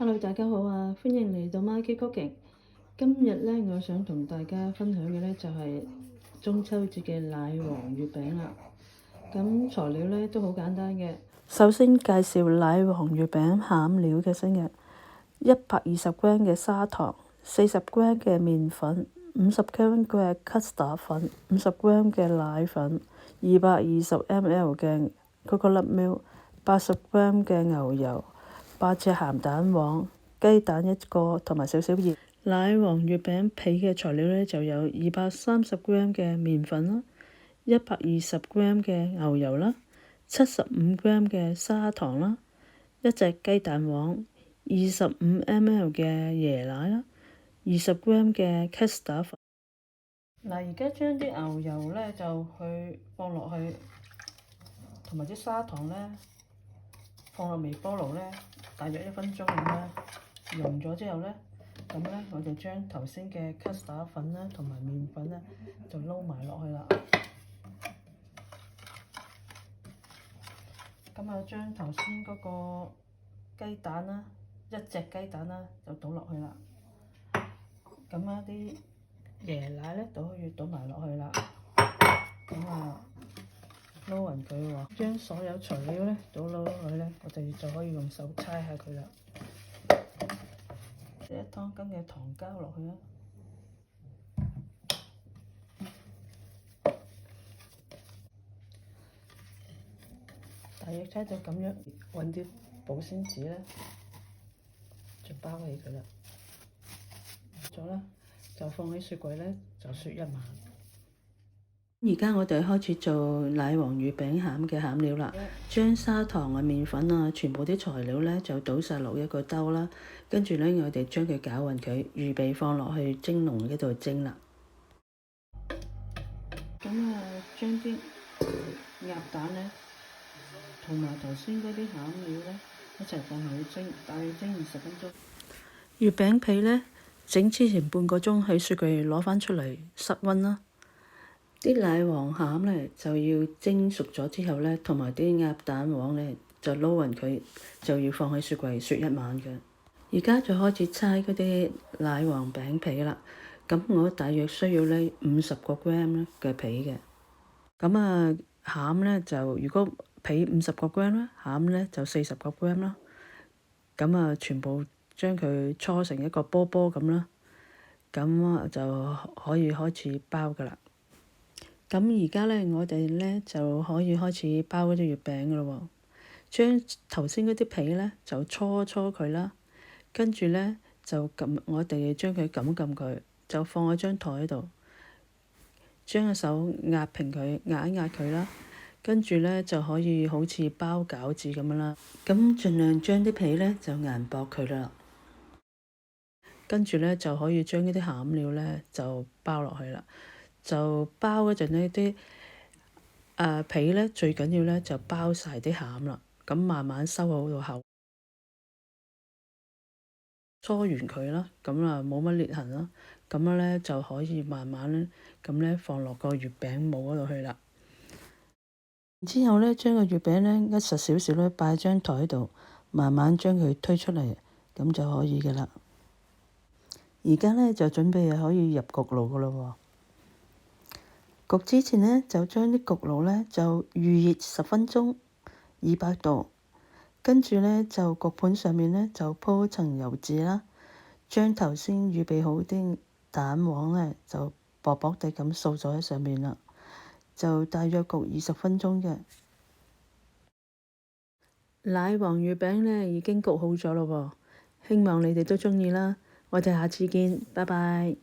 Hello，大家好啊！歡迎嚟到 Marky Cooking。今日咧，我想同大家分享嘅咧就係中秋節嘅奶黃月餅啦。咁材料咧都好簡單嘅。首先介紹奶黃月餅餡料嘅先嘅，120g 嘅砂糖，40g 嘅麵粉，50g 嘅 custard 粉，50g 嘅奶粉，220ml 嘅 coconut milk，80g 嘅牛油。8隻鹹蛋黃、雞蛋1個同埋少少鹽。奶黃月餅皮嘅材料咧就有230g 嘅麵粉啦，120g 嘅牛油啦，75g 嘅砂糖啦，1隻雞蛋黃，25ml 嘅椰奶啦，20g 嘅 custard 粉。嗱，而家將啲牛油咧就放落去，同埋啲砂糖咧放落微波爐咧，大約1分鐘咁啦。溶咗之後咧，咁咧我哋將頭先嘅 custard 粉啦同埋麵粉咧就撈埋落去啦。咁啊，將頭先嗰個雞蛋啦，1隻雞蛋啦就倒落去啦。咁啊，啲椰奶咧都可以倒埋落去啦。咁啊，撈勻佢喎，將所有材料咧倒落去咧，我哋就可以用手搓下佢啦。1湯羹嘅糖膠落去啦。大約搓到咁樣，揾啲保鮮紙咧，就包起佢啦。咗啦，就放喺雪櫃咧，就雪1晚。而家我哋開始做奶黃月餅餡嘅餡料啦。將砂糖啊、麵粉啊，全部啲材料咧就倒晒落一個兜啦。跟住咧，我哋將佢攪勻佢，預備放落去蒸籠嗰度蒸啦。咁啊，將啲鴨蛋咧同埋頭先嗰啲餡料咧一齊放落去蒸，大約蒸20分鐘。月餅皮咧整之前半個鐘喺雪櫃攞翻出嚟室溫啦。啲奶黃餡咧就要蒸熟咗之後咧，同埋啲鴨蛋黃咧就撈勻佢，就要放喺雪櫃雪1晚嘅。而家就開始搓嗰啲奶黃餅皮啦。咁我大約需要咧50個 gram 嘅皮嘅。咁啊，餡咧就如果皮50個 gram 啦，餡咧就40個 gram 啦。咁啊，全部將佢搓成一個波波咁啦。咁啊就可以開始包噶啦。咁而家咧，我哋咧就可以開始包嗰啲月餅噶咯喎。將頭先嗰啲皮咧就搓佢啦，跟住咧就我哋將佢撳佢，就放喺張台度，將個手壓平佢，壓一壓佢啦。跟住咧就可以好似包餃子咁樣啦。咁盡量將啲皮咧就硬薄佢啦。跟住咧就可以將呢啲餡料咧就包落去啦。就包嗰陣呢啲皮咧最緊要咧就包晒啲餡啦。咁慢慢收好到口，搓完佢啦，咁啊冇乜裂痕啦。咁樣咧就可以慢慢咧咁咧放落個月餅模嗰度去啦。之後咧將個月餅咧一實少少咧擺喺張台度，慢慢將佢推出嚟，咁就可以噶啦。而家咧就準備可以入焗爐噶咯喎。焗之前咧就將啲焗爐咧就預熱10分鐘，200度。跟住咧就焗盤上面咧就鋪層油紙啦，將頭先預備好啲蛋黃咧就薄薄地咁掃咗喺上面啦，就大約焗20分鐘嘅。奶黃月餅咧已經焗好咗咯喎，希望你哋都鍾意啦。我哋下次見，拜拜。